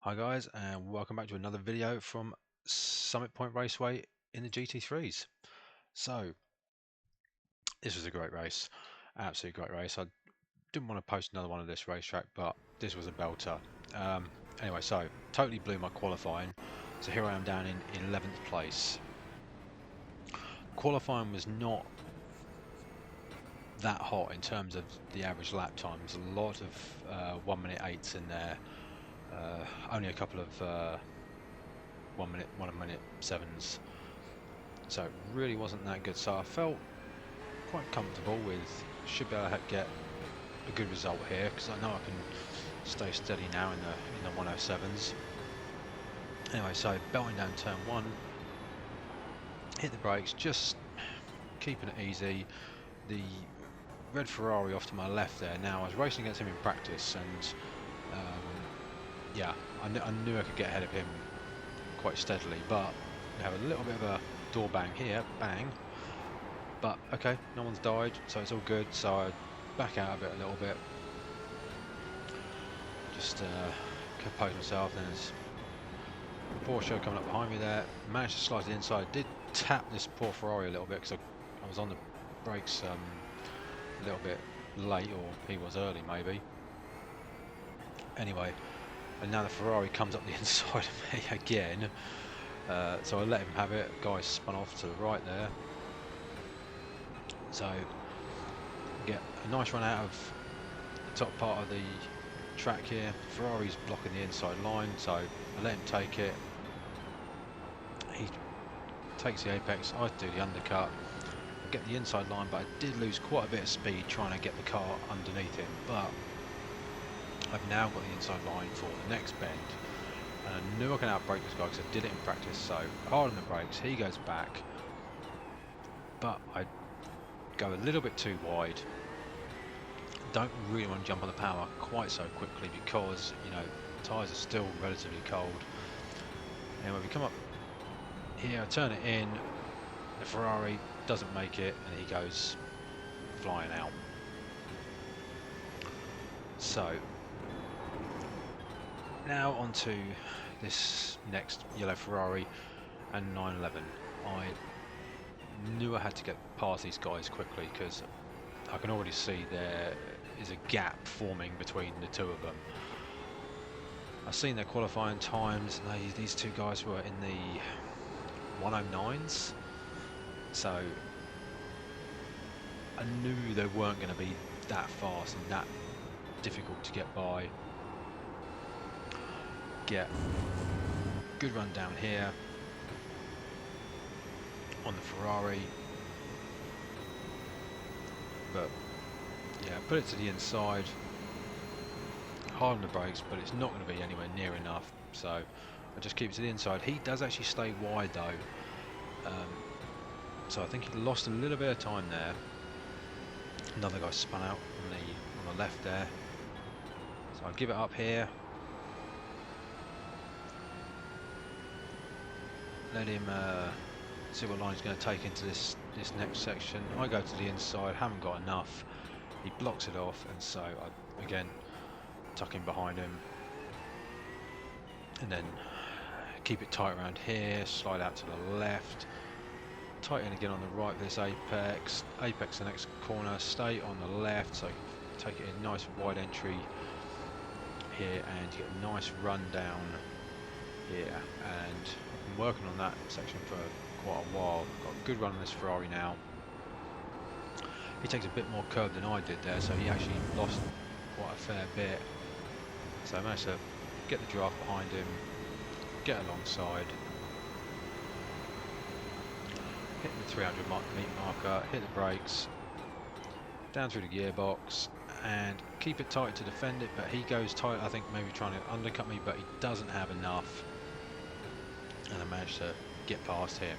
Hi guys, and welcome back to another video from Summit Point Raceway in the GT3s. So this was a great race, absolutely great race. I didn't want to post another one of this racetrack, but this was a belter. Anyway, so totally blew my qualifying. So here I am down in 11th place. Qualifying was not that hot in terms of the average lap times. A lot of 1 minute 8s in there. Only a couple of 1 minute 7s. So it really wasn't that good. So I felt quite comfortable with, should be able to get a good result here, because I know I can stay steady now in the 107s. Anyway, so belting down turn 1, hit the brakes, just keeping it easy. The red Ferrari off to my left there. Now I was racing against him in practice, and yeah, I knew I could get ahead of him quite steadily, but we have a little bit of a door bang here, bang. But okay, no one's died, so it's all good. So I back out of it a little bit, just compose myself. Then there's a Porsche coming up behind me there. Managed to slide to the inside. Did tap this poor Ferrari a little bit because I was on the brakes a little bit late, or he was early maybe. Anyway, and now the Ferrari comes up the inside of me again. So I let him have it. Guy spun off to the right there. So get a nice run out of the top part of the track here. Ferrari's blocking the inside line, so I let him take it. He takes the apex, I do the undercut. I get the inside line, but I did lose quite a bit of speed trying to get the car underneath him. But I've now got the inside line for the next bend, and I knew I can outbrake this guy because I did it in practice. So hard on the brakes, he goes back, but I go a little bit too wide. Don't really want to jump on the power quite so quickly because, you know, tyres are still relatively cold. And when we come up here, I turn it in, the Ferrari doesn't make it, and he goes flying out. So now onto this next yellow Ferrari and 911. I knew I had to get past these guys quickly because I can already see there is a gap forming between the two of them. I've seen their qualifying times. These two guys were in the 109s, so I knew they weren't going to be that fast and that difficult to get by. Get good run down here on the Ferrari, but yeah, put it to the inside, hard on the brakes, but it's not going to be anywhere near enough, so I just keep it to the inside. He does actually stay wide though, so I think he lost a little bit of time there. Another guy spun out on the left there, so I'll give it up here, let him see what line he's going to take into this next section. I go to the inside, haven't got enough, he blocks it off, and so I again tuck in behind him, and then keep it tight around here, slide out to the left, tighten again on the right for this apex the next corner, stay on the left, so take it in nice wide entry here, and you get a nice run down here. And I've been working on that section for quite a while. Got a good run on this Ferrari now. He takes a bit more curve than I did there, so he actually lost quite a fair bit. So I managed to get the draft behind him, get alongside, hit the 300 meter marker, hit the brakes, down through the gearbox, and keep it tight to defend it, but he goes tight, I think maybe trying to undercut me, but he doesn't have enough, and I managed to get past him.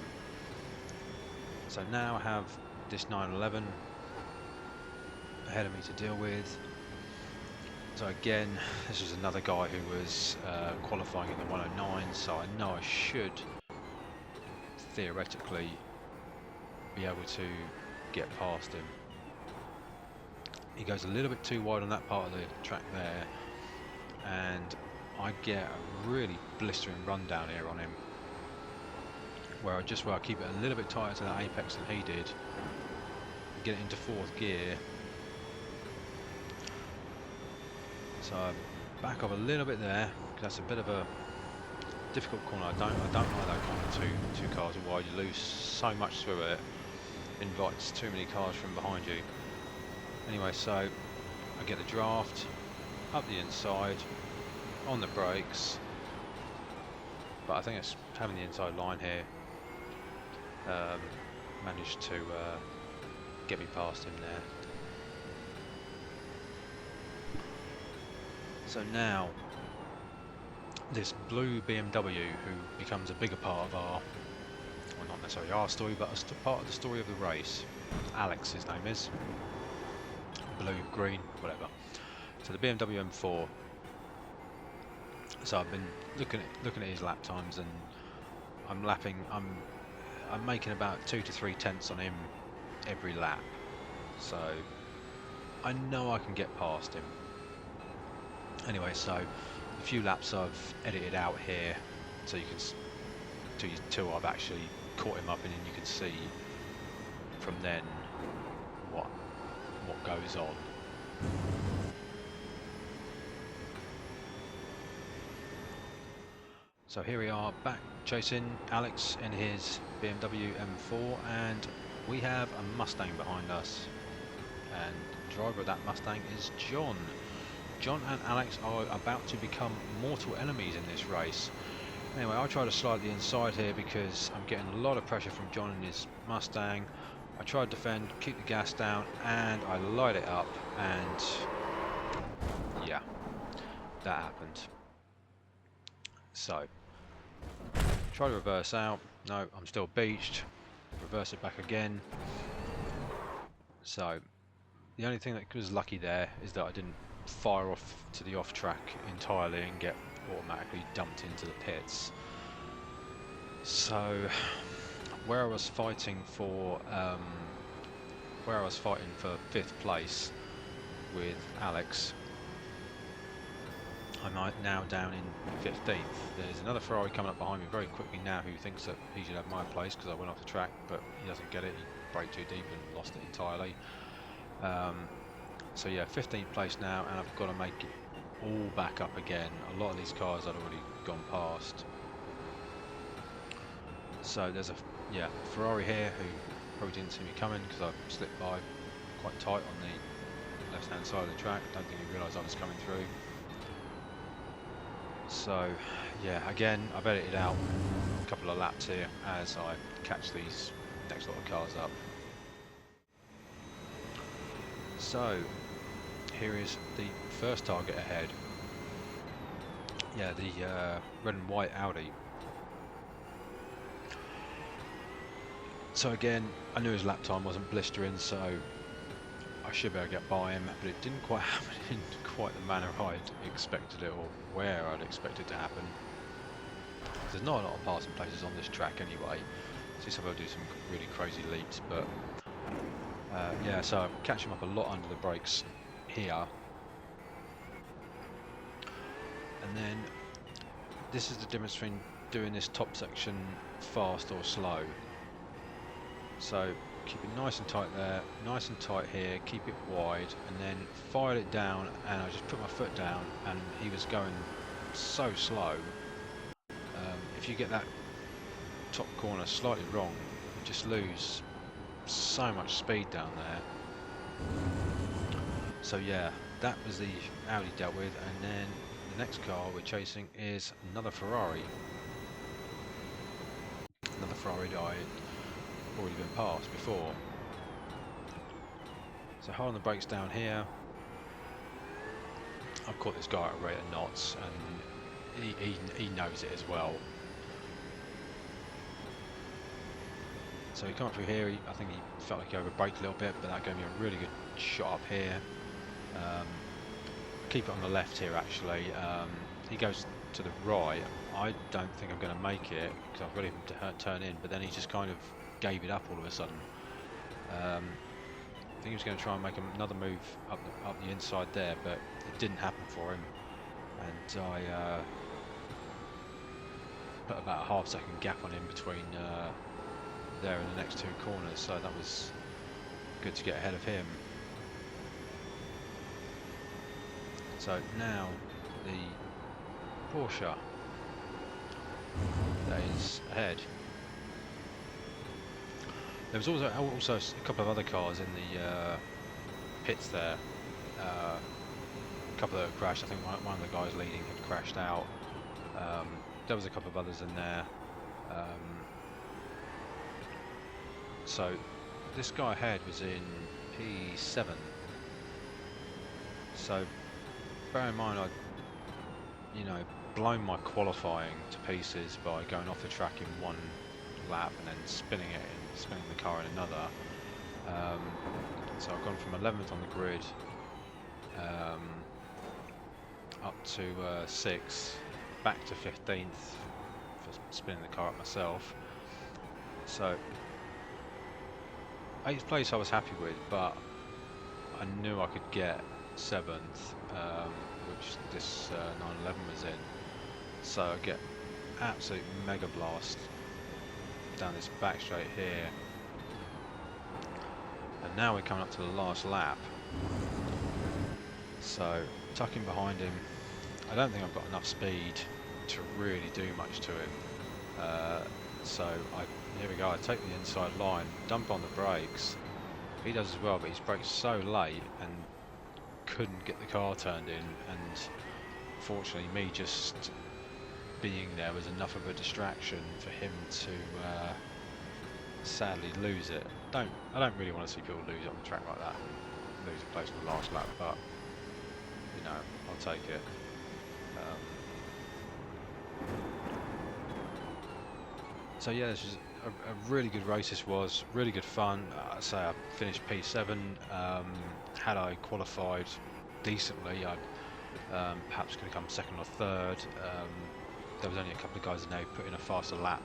So now I have this 911 ahead of me to deal with. So again, this is another guy who was qualifying in the 109, so I know I should theoretically be able to get past him. He goes a little bit too wide on that part of the track there, and I get a really blistering run down here on him, where I keep it a little bit tighter to that apex than he did, get it into 4th gear. So I back off a little bit there, because that's a bit of a difficult corner. I don't like that corner. Two cars wide, you lose so much through it. Invites too many cars from behind you. Anyway, so I get the draft up the inside on the brakes, but I think it's having the inside line here managed to get me past him there. So now this blue BMW, who becomes a bigger part of our, well, not necessarily our story, but a part of the story of the race. Alex, his name is. Blue, green, whatever. So the BMW M4. So I've been looking at his lap times, and I'm making about 2 to 3 tenths on him every lap. So I know I can get past him. Anyway, so a few laps I've edited out here, so you can till I've actually caught him up, and then you can see from then what goes on. So here we are back chasing Alex in his BMW M4, and we have a Mustang behind us, and the driver of that Mustang is John. John and Alex are about to become mortal enemies in this race. Anyway, I try to slide the inside here because I'm getting a lot of pressure from John and his Mustang. I try to defend, keep the gas down, and I light it up, and yeah, that happened. So, try to reverse out. No, I'm still beached. Reverse it back again. So, the only thing that was lucky there is that I didn't fire off to the off track entirely and get automatically dumped into the pits. So where I was fighting for 5th place with Alex, I'm now down in 15th. There's another Ferrari coming up behind me very quickly now, who thinks that he should have my place because I went off the track, but he doesn't get it. He braked too deep and lost it entirely. So yeah, 15th place now, and I've got to make it all back up again. A lot of these cars I'd already gone past. So there's a Ferrari here who probably didn't see me coming because I slipped by quite tight on the left hand side of the track. Don't think he realised I was coming through. So yeah, again I've edited out a couple of laps here as I catch these next lot of cars up. So here is the first target ahead. Yeah, the red and white Audi. So again, I knew his lap time wasn't blistering, so I should be able to get by him, but it didn't quite happen in quite the manner I'd expected it, or where I'd expected it to happen. There's not a lot of passing places on this track anyway. See some people do some really crazy leaps, but yeah, so I'm catching up a lot under the brakes here. And then this is the difference between doing this top section fast or slow. So keep it nice and tight there, nice and tight here, keep it wide, and then fired it down, and I just put my foot down, and he was going so slow. If you get that top corner slightly wrong, you just lose so much speed down there. So yeah, that was the Audi dealt with, and then the next car we're chasing is another Ferrari. Another Ferrari that I had already been past before. So holding the brakes down here, I've caught this guy at a rate of knots, and he knows it as well. So he come up through here, I think he felt like he over-braked a little bit, but that gave me a really good shot up here. Keep it on the left here actually. He goes to the right. I don't think I'm going to make it because I've got him to turn in, but then he just kind of gave it up all of a sudden. I think he was going to try and make another move up the inside there, but it didn't happen for him. and I put about a half-second gap on him between there and the next two corners, so that was good to get ahead of him. So now the Porsche that is ahead. There was also a couple of other cars in the pits there. A couple that had crashed. I think one of the guys leading had crashed out. There was a couple of others in there. So this guy ahead was in P7. So bear in mind, I'd blown my qualifying to pieces by going off the track in one lap and then spinning the car in another. So I've gone from 11th on the grid up to 6th, back to 15th for spinning the car up myself. So 8th place I was happy with, but I knew I could get 7th, which this 911 was in. So I get absolute mega blast down this back straight here, and now we're coming up to the last lap. So tucking behind him, I don't think I've got enough speed to really do much to him. So here we go, I take the inside line, dump on the brakes. He does as well, but he's braked so late and couldn't get the car turned in, and fortunately me just being there was enough of a distraction for him to sadly lose it. I don't really want to see people lose it on the track like that, lose a place on the last lap, but I'll take it. So yeah, this was a really good race. This was really good fun. I'd say I finished P7. Had I qualified decently, I perhaps could have come second or third. There was only a couple of guys in there who put in a faster lap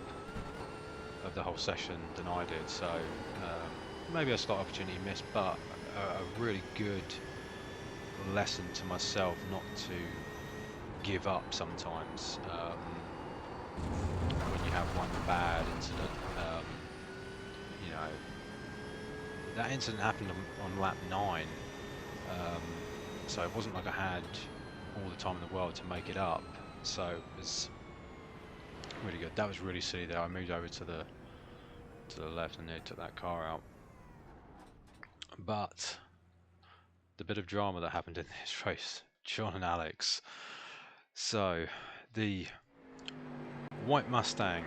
of the whole session than I did, so maybe a slight opportunity missed, but a really good lesson to myself not to give up sometimes when you have one bad incident. That incident happened on lap 9, so it wasn't like I had all the time in the world to make it up, so it was really good. That was really silly there. I moved over to the left and nearly took that car out. But the bit of drama that happened in this race, John and Alex. So the white Mustang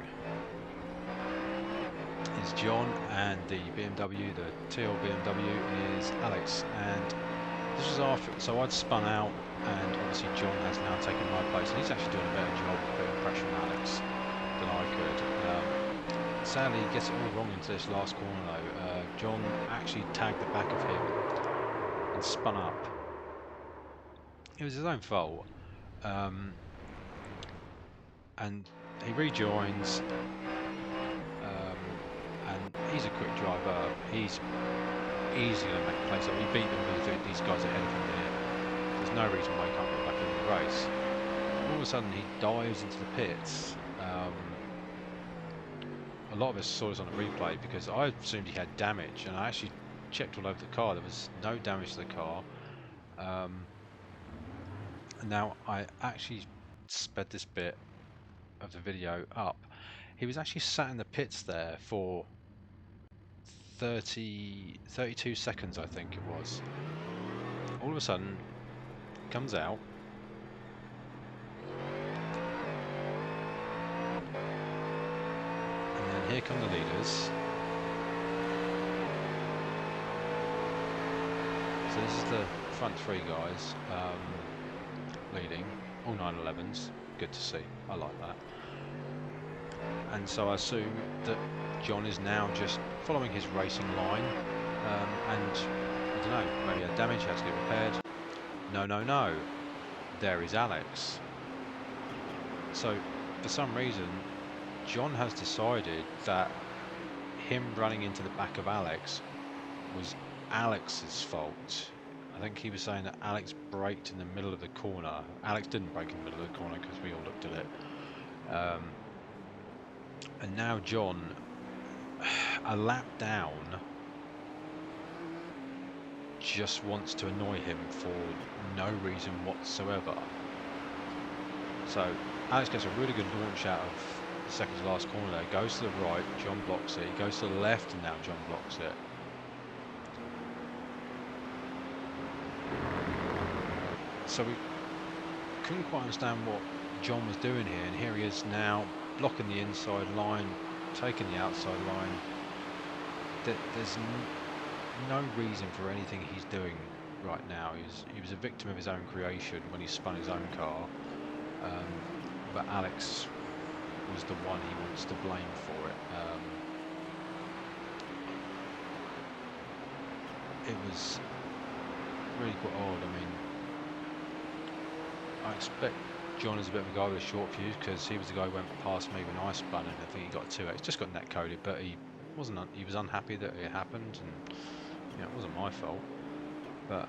is John, and the BMW, the TL BMW, is Alex. And this was after, so I'd spun out, and obviously John has now taken my place, and he's actually doing a better job of putting pressure on Alex than I could. Sadly, he gets it all wrong into this last corner though. John actually tagged the back of him and spun up. It was his own fault. And he rejoins, and he's a quick driver. He's easily going to make a place up. He beat these guys ahead of him here. There's no reason why he can't get back in the race. All of a sudden he dives into the pits. A lot of us saw this on the replay because I assumed he had damage, and I actually checked all over the car. There was no damage to the car. Now I actually sped this bit of the video up. He was actually sat in the pits there for 32 seconds, I think it was. All of a sudden comes out, and then here come the leaders. So this is the front three guys leading, all 911s. Good to see, I like that. And so I assume that John is now just following his racing line, and I don't know, maybe had damage, had to get repaired. No, there is Alex. So for some reason John has decided that him running into the back of Alex was Alex's fault, I think he was saying that Alex braked in the middle of the corner. Alex didn't brake in the middle of the corner because we all looked at it. And now John, a lap down, just wants to annoy him for no reason whatsoever. So Alex gets a really good launch out of the second to last corner there. Goes to the right, John blocks it. He goes to the left, and now John blocks it. So we couldn't quite understand what John was doing here, and here he is now blocking the inside line, taking the outside line. There's no reason for anything he's doing right now. He was a victim of his own creation when he spun his own car, but Alex was the one he wants to blame for it. It was really quite odd. I mean, I expect John is a bit of a guy with a short fuse because he was the guy who went past me when I spun, and I think he got 2x. Just got net coded, but he wasn't. He was unhappy that it happened, and you know, it wasn't my fault. But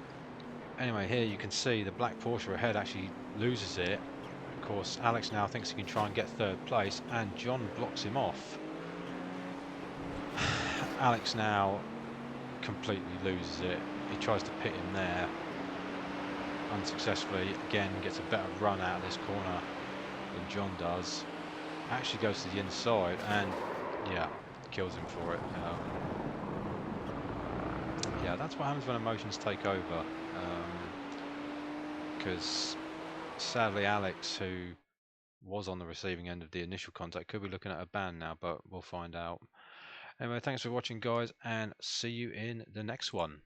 anyway, here you can see the black Porsche ahead actually loses it. Of course, Alex now thinks he can try and get third place, and John blocks him off. Alex now completely loses it. He tries to pit him there. Unsuccessfully, again gets a better run out of this corner than John does. Actually goes to the inside and yeah, kills him for it. Yeah, that's what happens when emotions take over. Because sadly Alex, who was on the receiving end of the initial contact, could be looking at a ban now, but we'll find out. Anyway, thanks for watching guys, and see you in the next one.